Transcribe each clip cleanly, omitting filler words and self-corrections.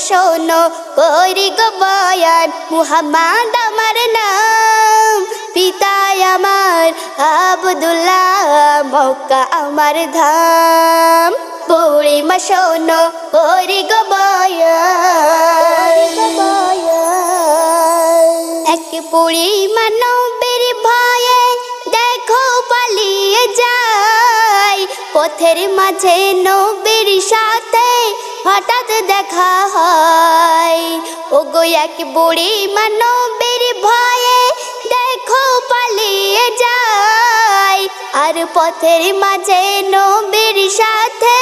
শোনো করি গো বয়ান মুহাম্মদ আমার নাম পিতায় আমার আব্দুল্লাহ মক্কা আমার ধাম বুড়িমা শোনো করি গো বয়ান এক বুড়িমা নবীর ভয়ে দেখো পালিয়ে যায় পথের মাঝে নবীর সাথে হঠাৎ দেখা হয় ওগো এক বুড়িমা নবীর ভয়ে দেখো পালিয়ে যায় আর পথের মাঝে নবীর সাথে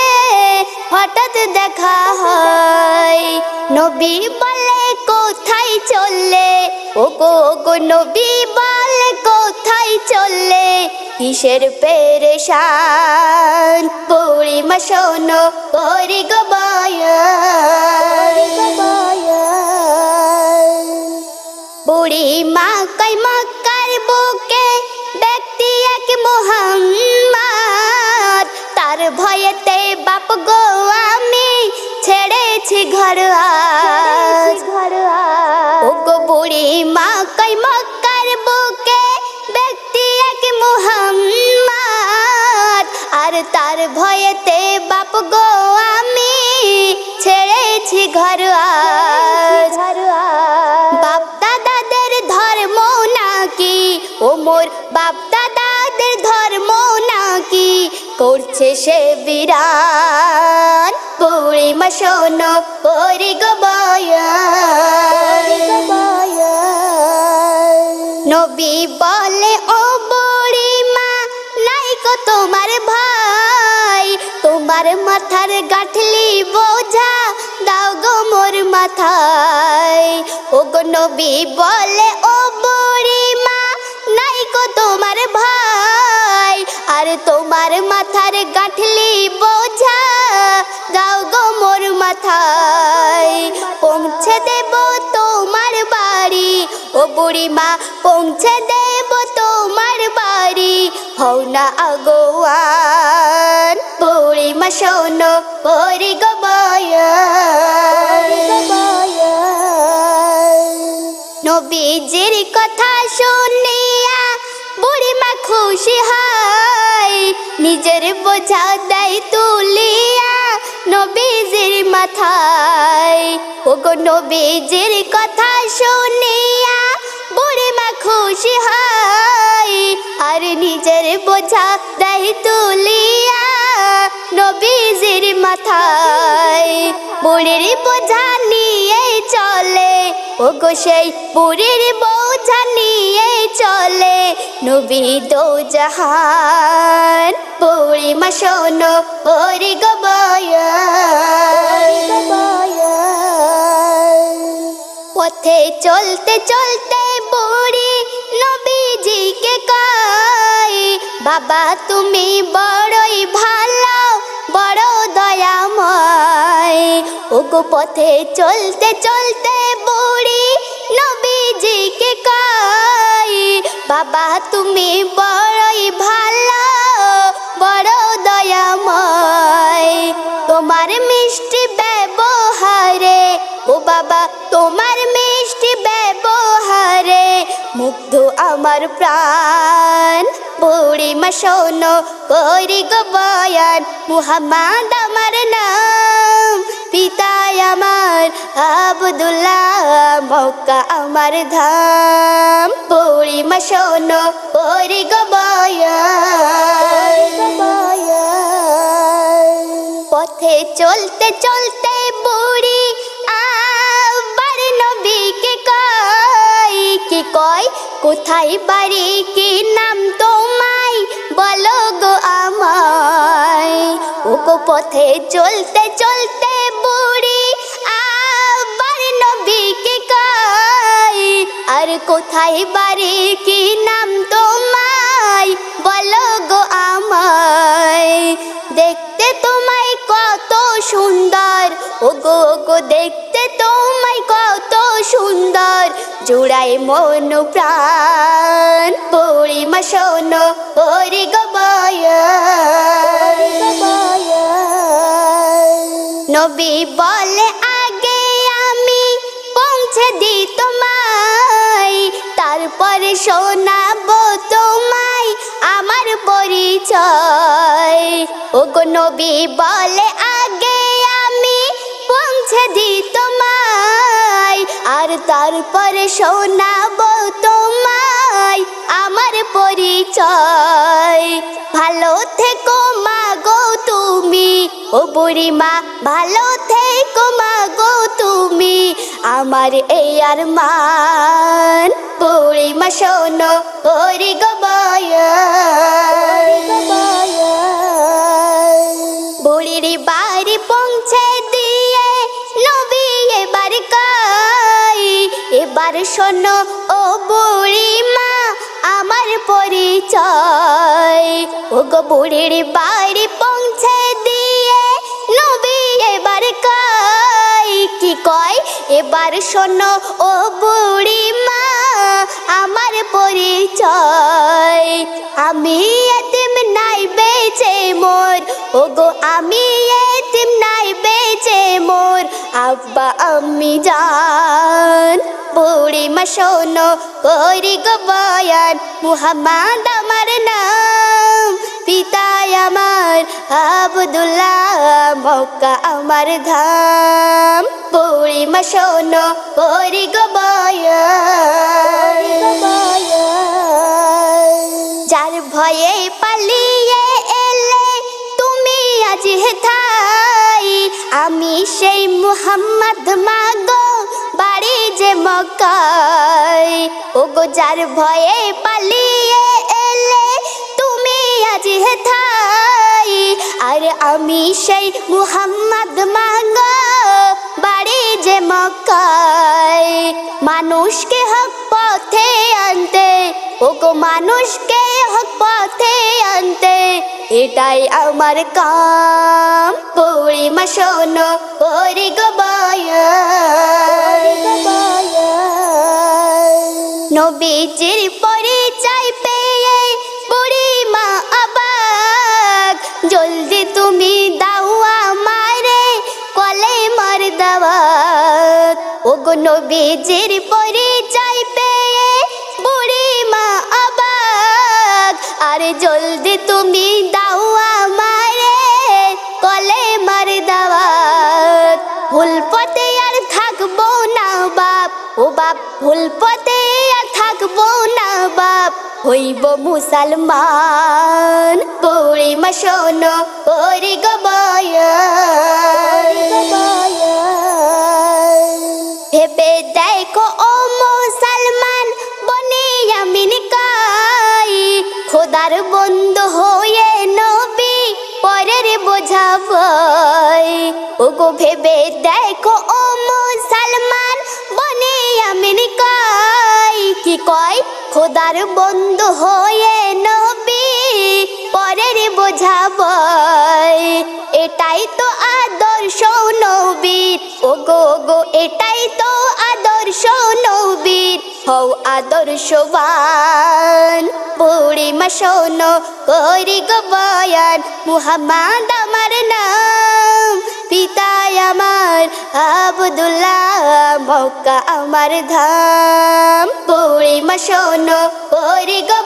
হঠাৎ দেখা হয় নবী বলে কোথায় চললে ওগো ওগো নবী বলে কোথায় চললে কিসের পেরেশান বুড়িমা শোনো করি গো বয়ান বুড়িমা কয় মক্কার বুকে ব্যক্তি এক মুহাম্মদ তার ভয়েতে বাপ গো আমি ছেড়েছি ঘর আজ ওগো বুড়িমা কয় মক্কার বুকে ব্যক্তি এক মুহাম্মদ আর তার ভয়েতে বাপ গো আমি ছেড়েছি ঘর আজ বাপ দাদাদের ধর্ম নাকি ও মোর বাপ দাদাদের ধর্ম নাকি করছে সে বিরান বুড়িমা শোনো করি গো বয়ান নবী বলে ও বুড়িমা নাইকো তোমার ভাই তোমার মাথার গাঁঠলি বোঝা দাও গো মোর মাথায় ওগো নবী বলে ও বুড়িমা নাইকো তোমার ভাই আর তোমার মাথার গাঁঠলি বোঝা দাও গো মোর মাথায় পৌঁছে দেব তোমার বাড়ি ও বুড়িমা পৌঁছে দেব তোমার বাড়ি হও না আগুয়ান বুড়িমা শোনো করি গো বয়ান নবীজির কথা শুনিয়া বুড়িমা খুশি হয় নিজের বোঝা দেয় তুলিয়া নবীজির মাথায় ওগো নবীজির কথা শুনিয়া বুড়িমা খুশি হয় আর নিজের বোঝা দেয় তুলিয়া নবীজির মাথায় বুড়ির বোঝা নিয়ে চলে ওগো সেই বুড়ির বোঝা নিয়ে চলে নবী দো জাহান বুড়িমা শোনো করি গো বয়ান পথে চলতে চলতে বুড়ি নবীজিকে কয় বাবা তুমি বড়ই ভালো বড় দয়াময় ওগো পথে চলতে চলতে বুড়ি নবীজিকে কয় বাবা তুমি বড়ই ভালো বড় দয়াময় তোমার মিষ্টি ব্যবহারে ও বাবা তোমার মিষ্টি ব্যবহারে মুগ্ধ আমার প্রাণ বুড়িমা শোনো করি গো বয়ান মুহাম্মদ আমার নাম পিতায় আমার আব্দুল্লাহ মক্কা আমার ধাম বুড়িমা শোনো করি গো বয়ান পথে চলতে চলতে বুড়ি আবার নবীকে কয় কি কয় কোথায় বাড়ি কি নাম তোমায় বলো গো আমায় ওগো পথে চলতে চলতে বুড়ি আবার নবীকে কয় আর কোথায় বাড়ি কি নাম তোমায় বলো গো আমায় দেখতে তোমায় কত সুন্দর ওগো ওগো দেখতে তোমায় কত সুন্দর জুড়ায় মন প্রাণ বুড়িমা শোনো করি গো বয়ান নবী বলে আগে পৌঁছে দি তোমায়, তারপরে শোনাবো তোমায় আমার পরিচয়। ওগো নবী বলে আগে আমি পৌঁছে দি তোমায়, আর তারপরে শোনাবো তোমায় আমার পরিচয়। ভালো থেকো মা গো তুমি, ও বুড়িমা ভালো থেকো মা গো তুমি, আমার এই আরমান। বুড়িমা শোনো ওরে গো বয়ান, বুড়ির বাড়ি পৌঁছে দিয়ে নবী এবার কই, এবার শোনো ও বুড়িমা আমার পরিচয়। ও গো বুড়ির বাড়ি পৌঁছে দিয়ে নবী এবার কই, কি কয় এবার শোনো ও বুড়িমা আমার পরিচয়। আমি এতিম নাই বেঁচে মোর, ও গো আমি এতিম নাই বেঁচে মোর আব্বা আম্মি জান। বুড়িমা শোনো করি গো বয়ান, মুহাম্মদ আমার নাম, পিতায় আমার আব্দুল্লাহ, মক্কা আমার ধাম। বুড়িমা শোনো করি গো বয়ান, যার ভয়ে পালিয়ে এলে তুমি আজ হেথাই, আমি সেই মুহাম্মদ মাগো বাড়ি যে মক্কায়। ওগো যার ভয়ে পালিয়ে এলে তুমি আজ হেথাই, আর আমি সেই মুহাম্মদ মাগো বাড়ি যে মক্কায়। মানুষকে হক পথে আনতে, ওগো মানুষকে হক পথে আনতে এটাই আমার কাম। বুড়িমা শোনো ওরে গো বয়ান, নবীজির পরিচয় পেয়ে বুড়িমা অবাক, জলদি তুমি দাও আমারে কলে মার দাওয়াত। ওগো নবীজির পরিচয় পেয়ে বুড়িমা অবাক, আরে জলদি তুমি দাও আমারে কলে মার দাওয়াত। ভুল পথে আর থাকবো না বাপ, ও বাপ ভুল পথে আর থাকবো না বাপ, হইব মুসলমান। বুড়িমা শোনো ওরে গো বয়ান, ভেবে দেখো ও মুসলমান বনিয়ামিন কই, খোদার বন্ধু হয়ে নবী পরের বোঝা বই। ওগো ভেবে দেখো ও মুসলমান বনিয়ামিন কই, কি কয় খোদার বন্ধু হয়ে নবী পরের বোঝা বই। এটাই তো আদর্শ নবীর, ওগো ওগো এটাই তো আদর্শ নবীর, হও আদর্শবান। বুড়িমা শোনো করি গো বয়ান, মুহাম্মদ আমার নাম, পিতায় আমার আব্দুল্লাহ, মক্কা আমার ধাম। বুড়িমা শোনো করি গো